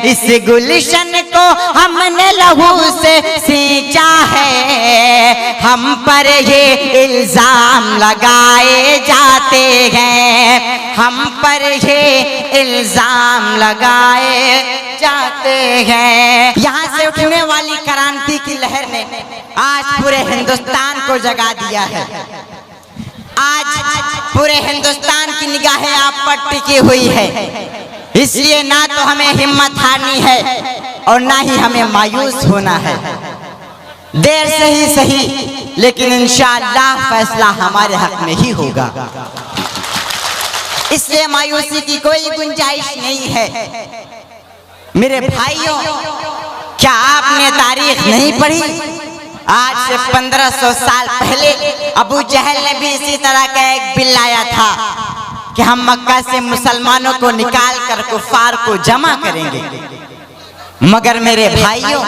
इस गुलशन को हमने लहू से सींचा है। हम पर ये इल्जाम लगाए जाते हैं, हम पर ये इल्जाम लगाए जाते हैं। यहाँ से उठने वाली क्रांति की लहर ने आज पूरे हिंदुस्तान को जगा दिया है। आज पूरे हिंदुस्तान की निगाहें आप पर टिकी हुई है। इसलिए ना तो हमें हिम्मत हारनी है और ना ही हमें मायूस होना है। देर से ही सही लेकिन इंशाअल्लाह फैसला हमारे हक में ही होगा। इसलिए मायूसी की कोई गुंजाइश नहीं है। मेरे भाइयों, क्या आपने तारीख नहीं पढ़ी? आज से 1500 साल पहले अबू जहल ने भी इसी तरह का एक बिल लाया था कि हम मक्का से मुसलमानों को निकाल कर कुफार को जमा करेंगे। मगर मेरे भाइयों,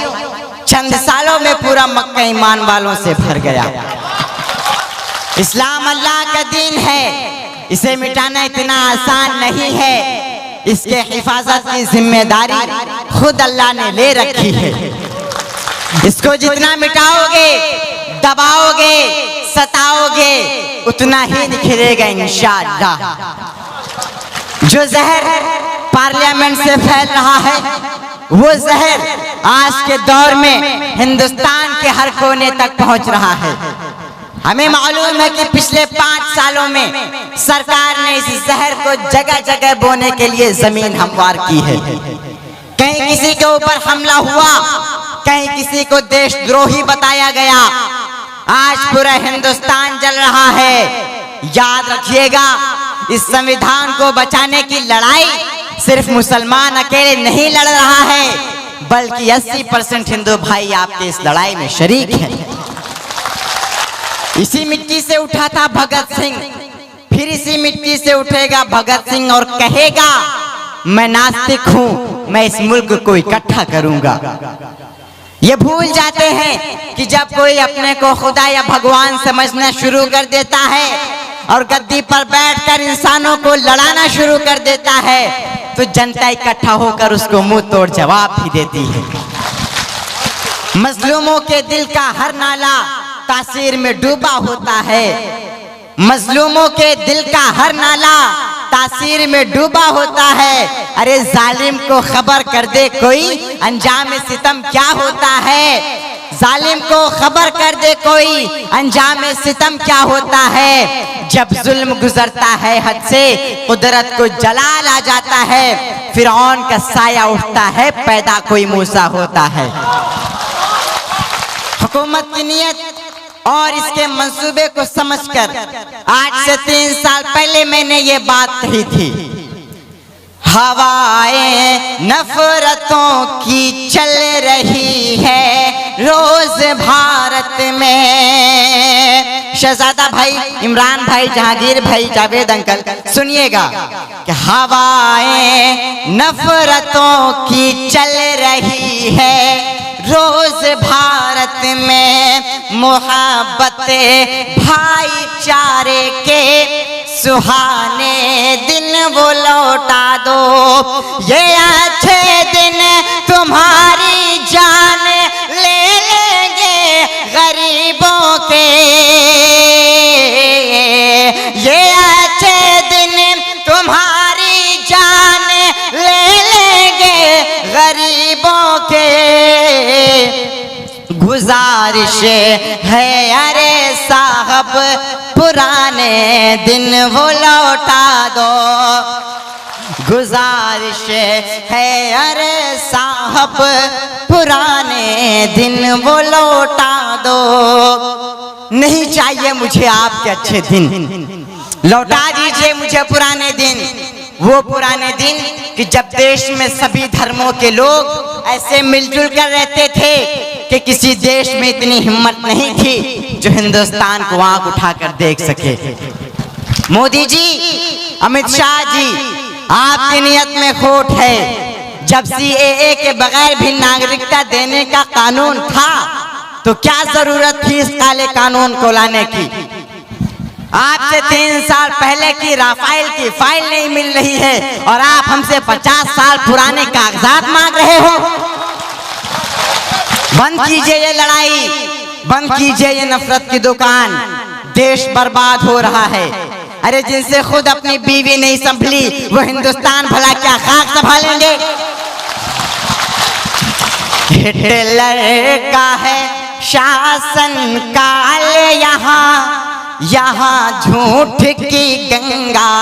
चंद सालों में पूरा मक्का ईमान वालों से भर गया। इस्लाम अल्लाह का दीन है, इसे मिटाना इतना आसान नहीं है। इसके हिफाजत की जिम्मेदारी खुद अल्लाह ने ले रखी है। इसको जितना मिटाओगे, दबाओगे, सताओगे, उतना ही निखरेगा इंशाअल्लाह। जो जहर पार्लियामेंट से फैल रहा है, वो जहर आज के दौर में हिंदुस्तान के हर कोने तक पहुंच रहा है। हमें मालूम है कि पिछले 5 सालों में सरकार ने इस जहर को जगह जगह बोने के लिए जमीन हमवार की है। कहीं किसी के ऊपर हमला हुआ, कहीं किसी को देशद्रोही बताया गया। आज पूरा हिंदुस्तान जल रहा है। याद रखिएगा, इस संविधान को बचाने की लड़ाई सिर्फ मुसलमान अकेले नहीं लड़ रहा है, बल्कि 80% हिंदू भाई आपके इस लड़ाई में शरीक हैं। इसी मिट्टी से उठा था भगत सिंह, फिर इसी मिट्टी से उठेगा भगत सिंह और कहेगा मैं नास्तिक हूं, मैं इस मुल्क को इकट्ठा करूंगा। ये भूल जाते हैं कि जब कोई अपने को खुदा या भगवान समझना शुरू कर देता है और गद्दी पर बैठकर इंसानों को लड़ाना शुरू कर देता है, तो जनता इकट्ठा होकर उसको मुंह तोड़ जवाब भी देती है। मजलूमों के दिल का हर नाला तासीर में डूबा होता है। मजलूमों के दिल का हर नाला तासीर में डूबा होता है। अरे जालिम को खबर कर दे कोई, अंजाम सितम क्या होता है। जालिम को खबर कर दे कोई, अंजाम सितम क्या होता है। जब जुल्म गुजरता है हद से, कुदरत को जलाल आ जाता है। फिरौन का साया उठता है, पैदा कोई मूसा होता है। हुकूमत की नियत और इसके मंसूबे को समझकर आज से 3 साल पहले मैंने ये बात कही थी। हवाएं नफरतों की चल रही है रोज भारत में। शहजादा भाई, इमरान भाई, जहांगीर भाई, जावेद अंकल, सुनिएगा कि हवाएं नफरतों की चल रही है रोज भारत में। मोहब्बत भाईचारे के सुहाने दिन वो लौटा दो। ये अच्छे दिन तुम्हारी जान ले लेंगे गरीबों के। ये अच्छे दिन तुम्हारी जान ले लेंगे गरीबों के। गुजारिश है अरे साहब पुराने दिन वो लौटा दो। गुजारिश है अरे साहब पुराने दिन वो लौटा दो। नहीं चाहिए मुझे आपके अच्छे दिन, लौटा दीजिए मुझे पुराने दिन। वो पुराने दिन कि जब देश में सभी धर्मों के लोग ऐसे मिलजुल कर रहते थे कि किसी देश में इतनी हिम्मत नहीं थी जो हिंदुस्तान को आंख उठाकर देख सके। मोदी जी, अमित शाह जी, आपकी नियत में खोट है। जब सीएए के बगैर भी नागरिकता देने का कानून था तो क्या जरूरत थी इस काले कानून को लाने की। आपसे 3 साल पहले की राफेल की फाइल नहीं मिल रही है और आप हमसे 50 साल पुराने कागजात मांग रहे हो। बंद कीजिए ये लड़ाई, बंद कीजिए ये नफरत की दुकान। देश बर्बाद हो रहा है। अरे जिनसे खुद अपनी बीवी नहीं संभली वो हिंदुस्तान भला क्या खाक संभालेंगे। हिटलर का है शासन काल यहाँ झूठ की गंगा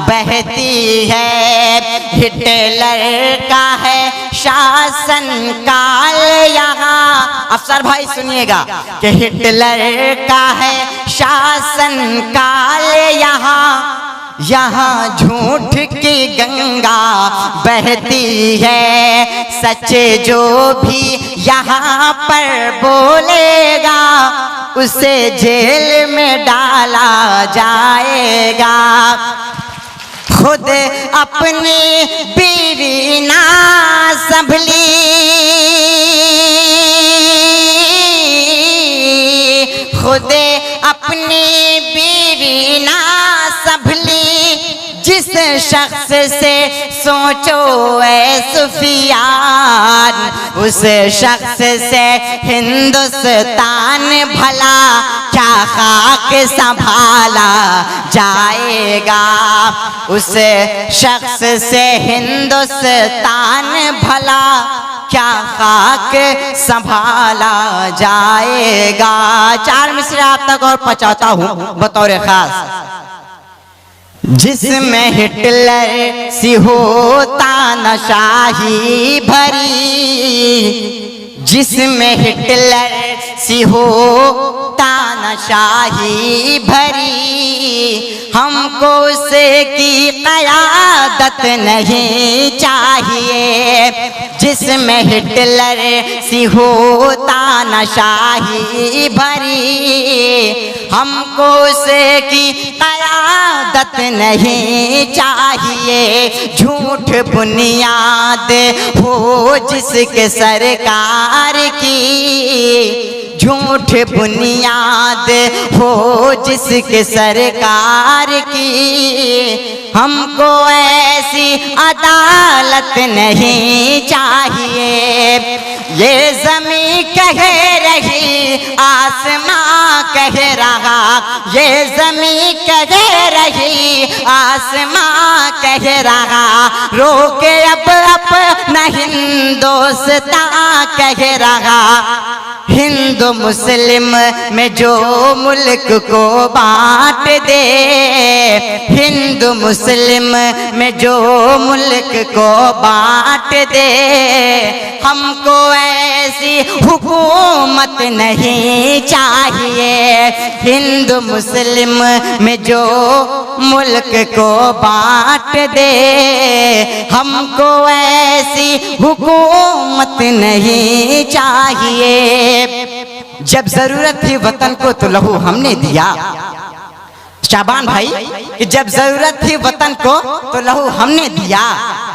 बहती है। हिटलर का है शासन काल यहाँ, अफसर भाई सुनिएगा कि हिटलर का है शासन काल यहाँ झूठ की गंगा बहती है। सच जो भी यहाँ पर बोलेगा उसे जेल में डाला जाएगा। खुद अपनी बीवी ना संभली, खुद अपनी बीवी ना संभली, जिस शख्स से सोचो ऐ सुफियान, उस शख्स से हिंदुस्तान भला क्या खाक संभाला जाएगा। उस शख्स से हिंदुस्तान भला क्या खाक संभाला जाएगा। 4 मिसरे आप तक और पहुंचाता हूं बतौर खास। जिसमें हिटलर सी होता नशाही भरी, जिसमें हिटलर सी होता नशाही भरी, हमको उसे की क़यादत नहीं चाहिए। जिसमें हिटलर सी होता नशाही भरी, हमको उसे की क़यादत नहीं चाहिए। झूठ बुनियाद हो जिसके सरकार की, झूठ बुनियाद हो जिसके सरकार की, हमको ऐसी अदालत नहीं चाहिए। ये ज़मीं कह रही आसमां कह रहा, ये ज़मीं कह रही आसमां कह रहा, रोके अब अपना हिंदुस्तान कह रहा। हिंदू मुस्लिम में जो मुल्क को बांट दे, हिंदू मुस्लिम में जो मुल्क को बांट दे, हमको ऐसी हुकूमत नहीं चाहिए। हिंदू मुस्लिम में जो मुल्क को बांट दे, हमको ऐसी हुकूमत नहीं चाहिए। जब जरूरत थी वतन को तो लहू हमने दिया। शाबान भाई कि जब जरूरत थी वतन को तो लहू हमने दिया,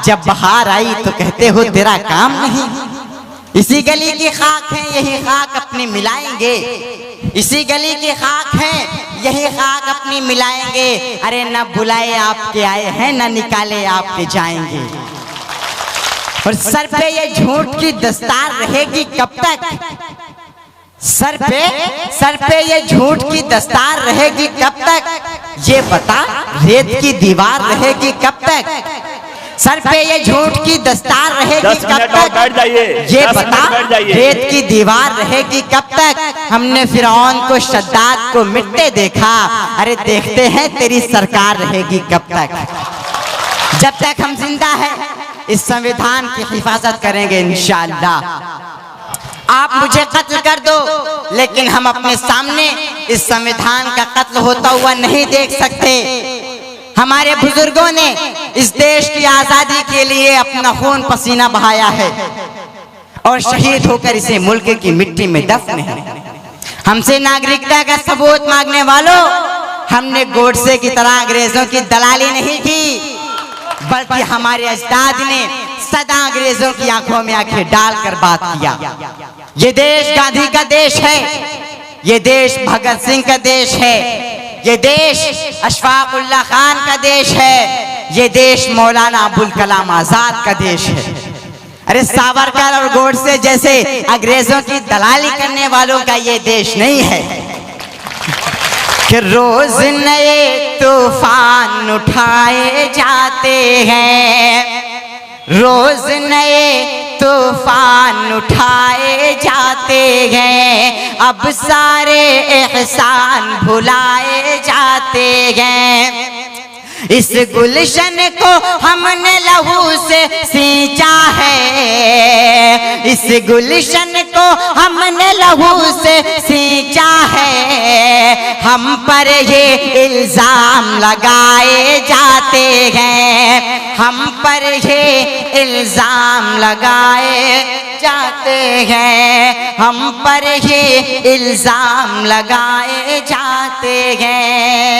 जब बहार आई तो कहते हो तेरा काम नहीं। इसी गली की खाक है यही खाक अपनी मिलाएंगे, इसी गली की खाक है यही खाक अपनी मिलाएंगे। अरे न बुलाए आपके आए हैं न निकाले आपके जाएंगे। और सर पे ये झूठ की दस्तार रहेगी कब तक? सर पे ये झूठ की दस्तार रहेगी कब तक? ये बता रेत की दीवार रहेगी कब तक? सर पे ये झूठ की दस्तार रहेगी कब तक? ये बता रेत की दीवार रहेगी कब तक? हमने फिरौन को शद्दाद को मिटते देखा, अरे देखते हैं तेरी सरकार रहेगी कब तक? जब तक हम जिंदा हैं इस संविधान की हिफाजत करेंगे इंशाअल्लाह। आप मुझे कत्ल कर दो लेकिन हम अपने सामने इस संविधान का कत्ल होता हुआ नहीं देख सकते। हमारे बुजुर्गों ने इस देश की आजादी के लिए अपना खून पसीना बहाया है और शहीद होकर इसे मुल्क की मिट्टी में दफन है। हमसे नागरिकता का सबूत मांगने वालों, हमने गोडसे की तरह अंग्रेजों की दलाली नहीं की, बल्कि हमारे अजदाद ने सदा अंग्रेजों की आंखों में आंखें डालकर बात किया। ये देश गांधी का देश है, ये देश भगत सिंह का देश है, ये देश अशफाक उल्लाह खान का देश है, ये देश मौलाना अबुल कलाम आजाद का देश है। अरे सावरकर और गोडसे जैसे अंग्रेजों की दलाली करने वालों का ये देश नहीं है कि रोज नए तूफान उठाए जाते हैं, रोज नए तूफान उठाए जाते हैं, अब सारे एहसान भुलाए जाते हैं। इस गुलशन को हमने लहू से सींचा है, इस गुलशन को हमने लहू से सींचा है, हम पर ये इल्जाम लगाए जाते हैं, हम पर ये इल्जाम लगाए जाते हैं, हम पर ये इल्जाम लगाए जाते हैं।